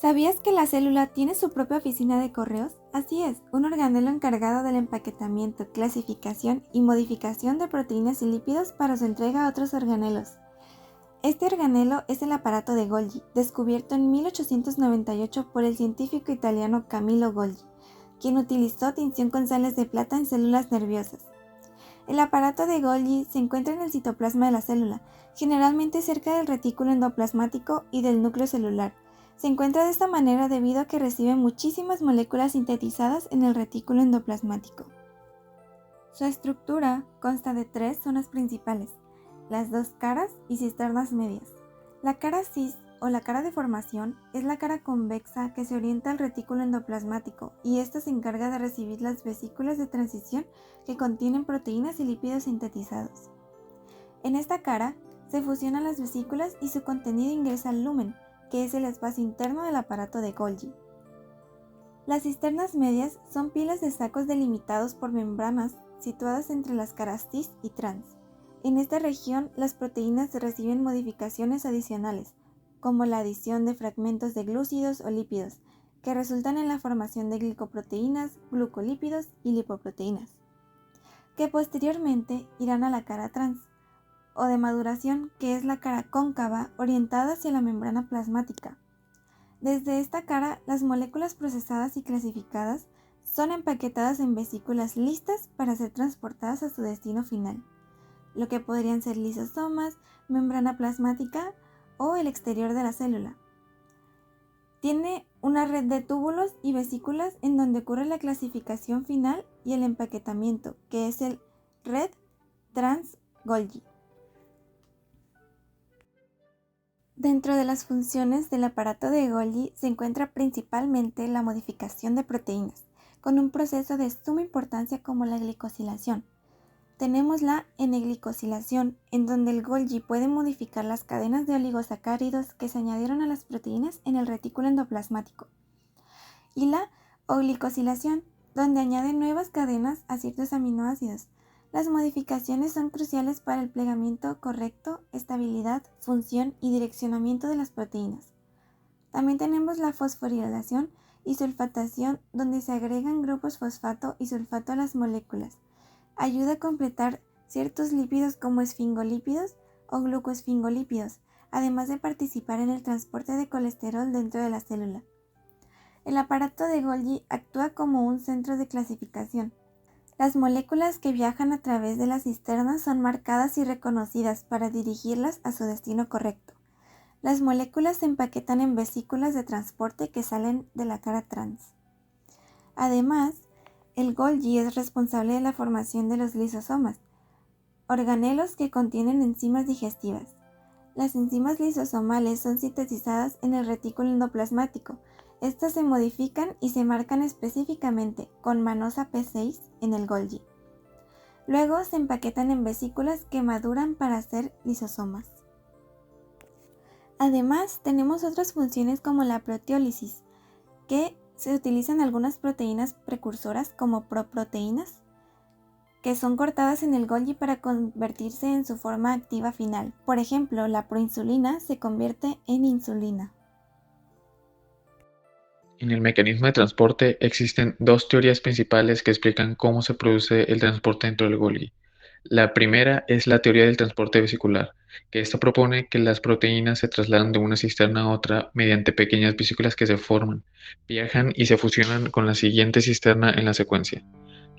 ¿Sabías que la célula tiene su propia oficina de correos? Así es, un organelo encargado del empaquetamiento, clasificación y modificación de proteínas y lípidos para su entrega a otros organelos. Este organelo es el aparato de Golgi, descubierto en 1898 por el científico italiano Camillo Golgi, quien utilizó tinción con sales de plata en células nerviosas. El aparato de Golgi se encuentra en el citoplasma de la célula, generalmente cerca del retículo endoplasmático y del núcleo celular. Se encuentra de esta manera debido a que recibe muchísimas moléculas sintetizadas en el retículo endoplasmático. Su estructura consta de 3 zonas principales, las 2 caras y cisternas medias. La cara cis o la cara de formación es la cara convexa que se orienta al retículo endoplasmático y esta se encarga de recibir las vesículas de transición que contienen proteínas y lípidos sintetizados. En esta cara se fusionan las vesículas y su contenido ingresa al lumen, que es el espacio interno del aparato de Golgi. Las cisternas medias son pilas de sacos delimitados por membranas situadas entre las caras cis y trans. En esta región, las proteínas reciben modificaciones adicionales, como la adición de fragmentos de glúcidos o lípidos, que resultan en la formación de glicoproteínas, glucolípidos y lipoproteínas, que posteriormente irán a la cara trans, o de maduración, que es la cara cóncava orientada hacia la membrana plasmática. Desde esta cara, las moléculas procesadas y clasificadas son empaquetadas en vesículas listas para ser transportadas a su destino final, lo que podrían ser lisosomas, membrana plasmática o el exterior de la célula. Tiene una red de túbulos y vesículas en donde ocurre la clasificación final y el empaquetamiento, que es el red trans-Golgi. Dentro de las funciones del aparato de Golgi se encuentra principalmente la modificación de proteínas, con un proceso de suma importancia como la glicosilación. Tenemos la N-glicosilación, en donde el Golgi puede modificar las cadenas de oligosacáridos que se añadieron a las proteínas en el retículo endoplasmático, y la O-glicosilación, donde añade nuevas cadenas a ciertos aminoácidos. Las modificaciones son cruciales para el plegamiento correcto, estabilidad, función y direccionamiento de las proteínas. También tenemos la fosforilación y sulfatación, donde se agregan grupos fosfato y sulfato a las moléculas. Ayuda a completar ciertos lípidos como esfingolípidos o glucoesfingolípidos, además de participar en el transporte de colesterol dentro de la célula. El aparato de Golgi actúa como un centro de clasificación. Las moléculas que viajan a través de las cisternas son marcadas y reconocidas para dirigirlas a su destino correcto. Las moléculas se empaquetan en vesículas de transporte que salen de la cara trans. Además, el Golgi es responsable de la formación de los lisosomas, organelos que contienen enzimas digestivas. Las enzimas lisosomales son sintetizadas en el retículo endoplasmático. Estas se modifican y se marcan específicamente con manosa P6 en el Golgi. Luego se empaquetan en vesículas que maduran para ser lisosomas. Además, tenemos otras funciones como la proteólisis, que se utilizan algunas proteínas precursoras como proproteínas, que son cortadas en el Golgi para convertirse en su forma activa final. Por ejemplo, la proinsulina se convierte en insulina. En el mecanismo de transporte existen dos teorías principales que explican cómo se produce el transporte dentro del Golgi. La primera es la teoría del transporte vesicular, que esta propone que las proteínas se trasladan de una cisterna a otra mediante pequeñas vesículas que se forman, viajan y se fusionan con la siguiente cisterna en la secuencia.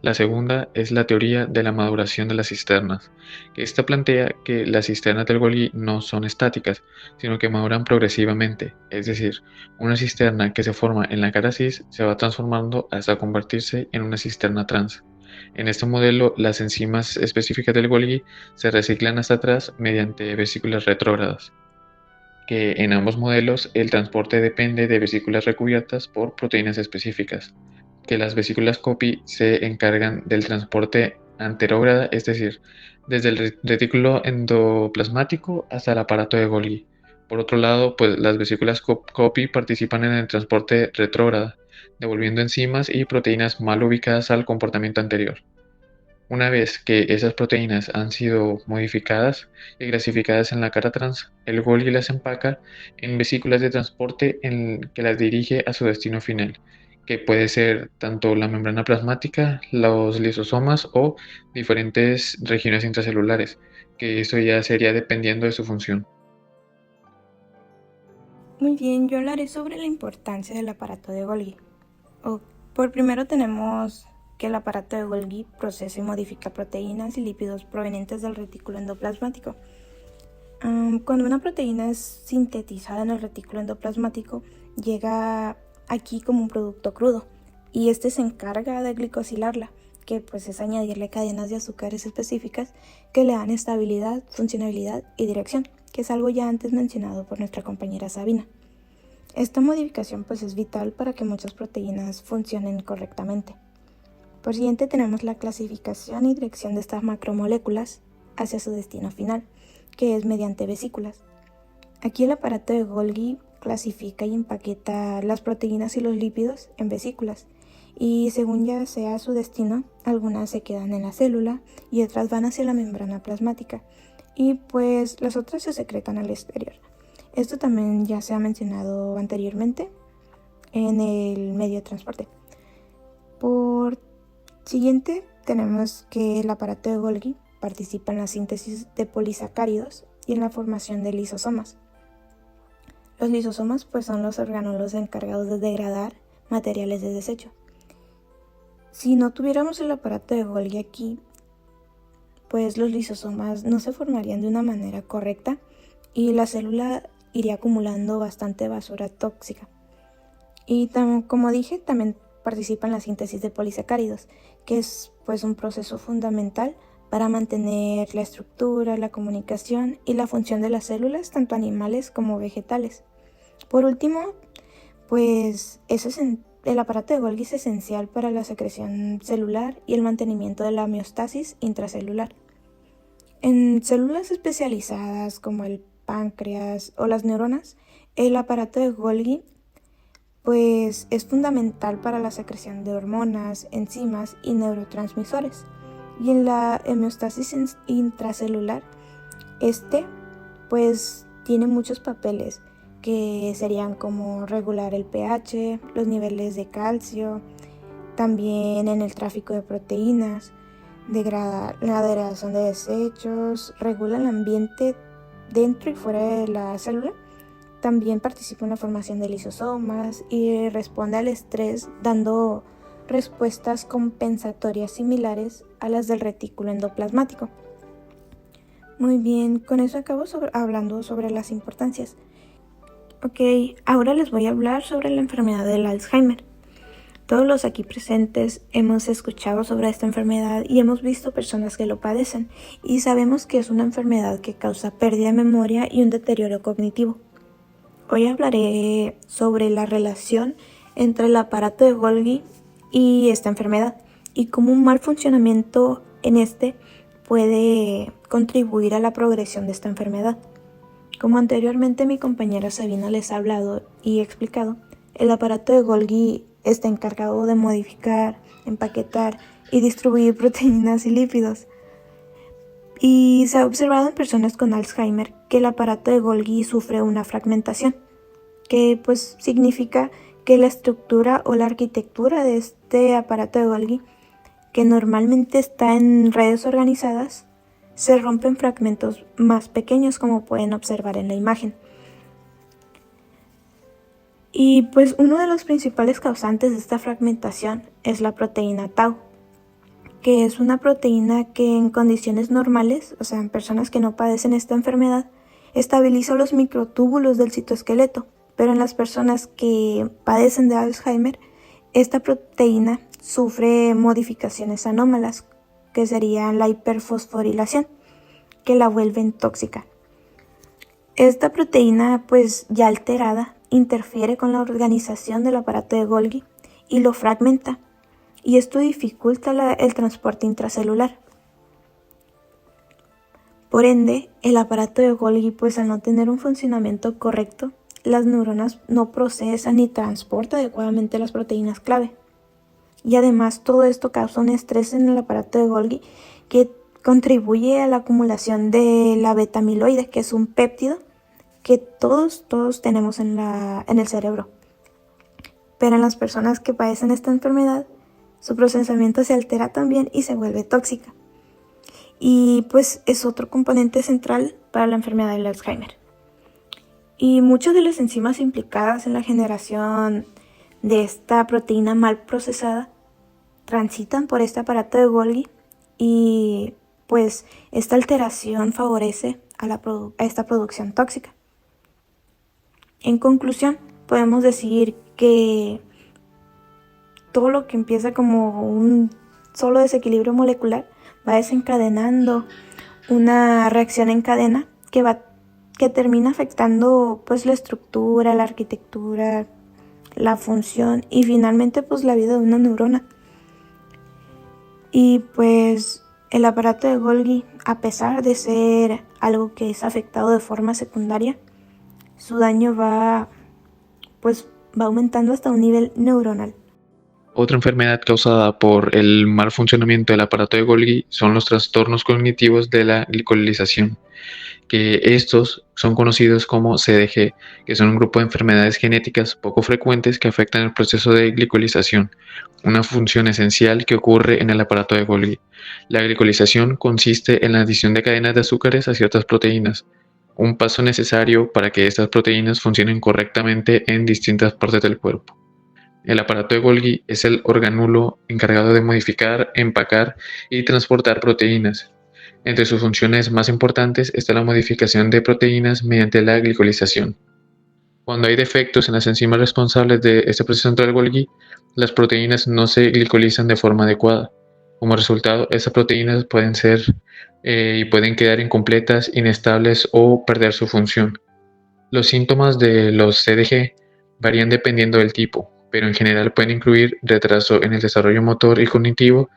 La segunda es la teoría de la maduración de las cisternas, que esta plantea que las cisternas del Golgi no son estáticas, sino que maduran progresivamente, es decir, una cisterna que se forma en la cara cis se va transformando hasta convertirse en una cisterna trans. En este modelo, las enzimas específicas del Golgi se reciclan hasta atrás mediante vesículas retrógradas, que en ambos modelos el transporte depende de vesículas recubiertas por proteínas específicas, que las vesículas copy se encargan del transporte anterógrada, es decir, desde el retículo endoplasmático hasta el aparato de Golgi. Por otro lado, pues las vesículas copy participan en el transporte retrógrada, devolviendo enzimas y proteínas mal ubicadas al comportamiento anterior. Una vez que esas proteínas han sido modificadas y clasificadas en la cara trans, el Golgi las empaca en vesículas de transporte que las dirige a su destino final, que puede ser tanto la membrana plasmática, los lisosomas o diferentes regiones intracelulares, que eso ya sería dependiendo de su función. Muy bien, yo hablaré sobre la importancia del aparato de Golgi. Por primero tenemos que el aparato de Golgi procesa y modifica proteínas y lípidos provenientes del retículo endoplasmático. Cuando una proteína es sintetizada en el retículo endoplasmático, llega aquí como un producto crudo y este se encarga de glicosilarla, que pues es añadirle cadenas de azúcares específicas que le dan estabilidad, funcionalidad y dirección, que es algo ya antes mencionado por nuestra compañera Sabina. Esta modificación pues es vital para que muchas proteínas funcionen correctamente. Por siguiente tenemos la clasificación y dirección de estas macromoléculas hacia su destino final, que es mediante vesículas. Aquí el aparato de Golgi clasifica y empaqueta las proteínas y los lípidos en vesículas, y según ya sea su destino, algunas se quedan en la célula y otras van hacia la membrana plasmática, y pues las otras se secretan al exterior. Esto también ya se ha mencionado anteriormente en el medio de transporte. Por siguiente tenemos que el aparato de Golgi participa en la síntesis de polisacáridos y en la formación de lisosomas. Los lisosomas pues son los orgánulos encargados de degradar materiales de desecho. Si no tuviéramos el aparato de Golgi aquí, pues los lisosomas no se formarían de una manera correcta y la célula iría acumulando bastante basura tóxica. Y como dije, también participa en la síntesis de polisacáridos, que es pues un proceso fundamental para mantener la estructura, la comunicación y la función de las células, tanto animales como vegetales. Por último, pues el aparato de Golgi es esencial para la secreción celular y el mantenimiento de la homeostasis intracelular. En células especializadas como el páncreas o las neuronas, el aparato de Golgi pues es fundamental para la secreción de hormonas, enzimas y neurotransmisores. Y en la homeostasis intracelular, pues tiene muchos papeles que serían como regular el pH, los niveles de calcio, también en el tráfico de proteínas, degrada la degradación de desechos, regula el ambiente dentro y fuera de la célula. También participa en la formación de lisosomas y responde al estrés dando respuestas compensatorias similares a las del retículo endoplasmático. Muy bien, con eso acabo hablando sobre las importancias. Ok, ahora les voy a hablar sobre la enfermedad del Alzheimer. Todos los aquí presentes hemos escuchado sobre esta enfermedad y hemos visto personas que lo padecen y sabemos que es una enfermedad que causa pérdida de memoria y un deterioro cognitivo. Hoy hablaré sobre la relación entre el aparato de Golgi y esta enfermedad y cómo un mal funcionamiento en puede contribuir a la progresión de esta enfermedad. Como anteriormente mi compañera Sabina les ha hablado y explicado, el aparato de Golgi está encargado de modificar, empaquetar y distribuir proteínas y lípidos. Y se ha observado en personas con Alzheimer que el aparato de Golgi sufre una fragmentación, que pues significa que la estructura o la arquitectura de este aparato de Golgi, que normalmente está en redes organizadas, se rompe en fragmentos más pequeños, como pueden observar en la imagen. Y pues uno de los principales causantes de esta fragmentación es la proteína tau, que es una proteína que en condiciones normales, o sea, en personas que no padecen esta enfermedad, estabiliza los microtúbulos del citoesqueleto, pero en las personas que padecen de Alzheimer, esta proteína sufre modificaciones anómalas, que serían la hiperfosforilación, que la vuelven tóxica. Esta proteína, pues ya alterada, interfiere con la organización del aparato de Golgi y lo fragmenta, y esto dificulta el transporte intracelular. Por ende, el aparato de Golgi, pues al no tener un funcionamiento correcto, las neuronas no procesan ni transportan adecuadamente las proteínas clave. Y además todo esto causa un estrés en el aparato de Golgi que contribuye a la acumulación de la beta-amiloide, que es un péptido que todos tenemos en el cerebro. Pero en las personas que padecen esta enfermedad, su procesamiento se altera también y se vuelve tóxica. Y pues es otro componente central para la enfermedad del Alzheimer. Y muchas de las enzimas implicadas en la generación de esta proteína mal procesada transitan por este aparato de Golgi y pues esta alteración favorece a esta producción tóxica. En conclusión, podemos decir que todo lo que empieza como un solo desequilibrio molecular va desencadenando una reacción en cadena que termina afectando pues la estructura, la arquitectura, la función y finalmente pues la vida de una neurona. Y pues el aparato de Golgi, a pesar de ser algo que es afectado de forma secundaria, su daño va aumentando hasta un nivel neuronal. Otra enfermedad causada por el mal funcionamiento del aparato de Golgi son los trastornos cognitivos de la glicolización, que estos son conocidos como CDG, que son un grupo de enfermedades genéticas poco frecuentes que afectan el proceso de glicolización, una función esencial que ocurre en el aparato de Golgi. La glicolización consiste en la adición de cadenas de azúcares a ciertas proteínas, un paso necesario para que estas proteínas funcionen correctamente en distintas partes del cuerpo. El aparato de Golgi es el organulo encargado de modificar, empacar y transportar proteínas. Entre sus funciones más importantes está la modificación de proteínas mediante la glicolización. Cuando hay defectos en las enzimas responsables de este proceso dentro del Golgi, las proteínas no se glicolizan de forma adecuada. Como resultado, estas proteínas pueden quedar incompletas, inestables o perder su función. Los síntomas de los CDG varían dependiendo del tipo, pero en general pueden incluir retraso en el desarrollo motor y cognitivo,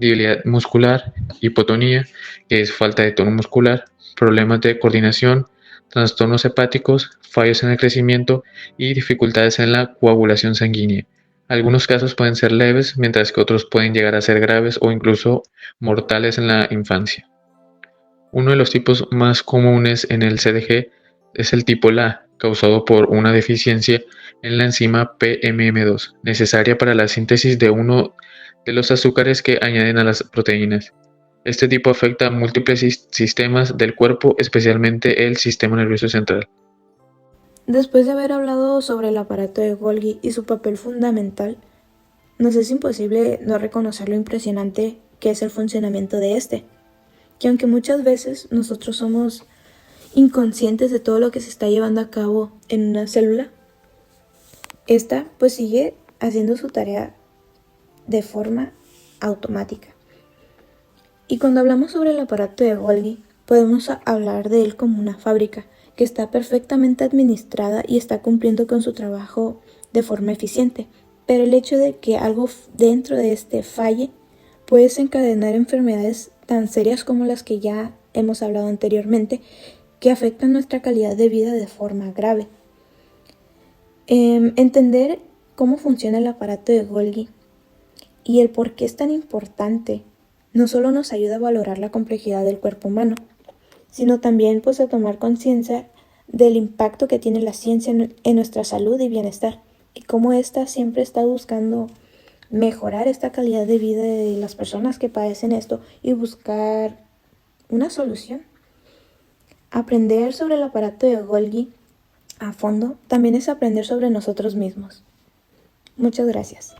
debilidad muscular, hipotonía, que es falta de tono muscular, problemas de coordinación, trastornos hepáticos, fallos en el crecimiento y dificultades en la coagulación sanguínea. Algunos casos pueden ser leves, mientras que otros pueden llegar a ser graves o incluso mortales en la infancia. Uno de los tipos más comunes en el CDG es el tipo LA, causado por una deficiencia en la enzima PMM2, necesaria para la síntesis de uno de los azúcares que añaden a las proteínas. Este tipo afecta a múltiples sistemas del cuerpo, especialmente el sistema nervioso central. Después de haber hablado sobre el aparato de Golgi y su papel fundamental, nos es imposible no reconocer lo impresionante que es el funcionamiento de este, que aunque muchas veces nosotros somos inconscientes de todo lo que se está llevando a cabo en una célula, esta pues sigue haciendo su tarea de forma automática. Y cuando hablamos sobre el aparato de Golgi, podemos hablar de él como una fábrica que está perfectamente administrada y está cumpliendo con su trabajo de forma eficiente. Pero el hecho de que algo dentro de este falle puede desencadenar enfermedades tan serias como las que ya hemos hablado anteriormente, que afectan nuestra calidad de vida de forma grave. Entender cómo funciona el aparato de Golgi y el por qué es tan importante no solo nos ayuda a valorar la complejidad del cuerpo humano, sino también a tomar conciencia del impacto que tiene la ciencia en nuestra salud y bienestar, y cómo ésta siempre está buscando mejorar esta calidad de vida de las personas que padecen esto y buscar una solución. Aprender sobre el aparato de Golgi a fondo también es aprender sobre nosotros mismos. Muchas gracias.